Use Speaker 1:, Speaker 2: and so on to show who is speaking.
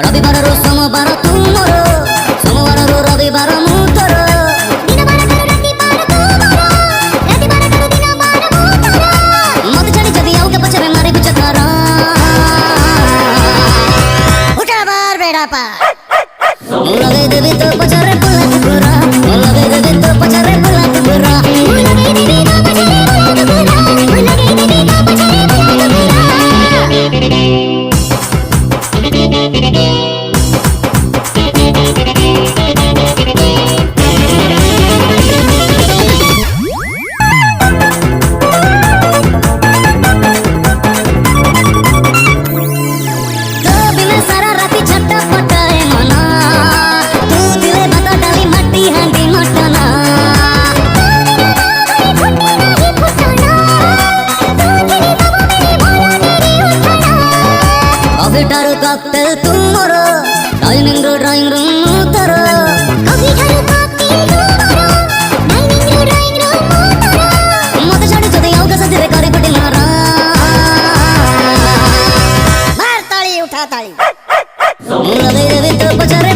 Speaker 1: रविवार रो सोमवार तुमर सोमवार रो रविवार मु तोर मत छाड़ी जदि आउ के पछरे मारे बिच तारा उठा बार बेड़ा पा मु लगे देबी तो पछरे बुला तुरा मु लगे देबी तो पछरे बुला तुरा मु लगे देबी तो पछरे बुला तुरा मु लगे देबी तो पछरे बुला तुरा कॉकटेल तुमर डाइनिंग रूम तर कभी ठारू कॉकटेल तुमर डाइनिंग रूम तर मत छाड़ी जदि आउ के सदिरे करी पटी मारा मार ताली उठा ताली मु लगे देबी तो पछरे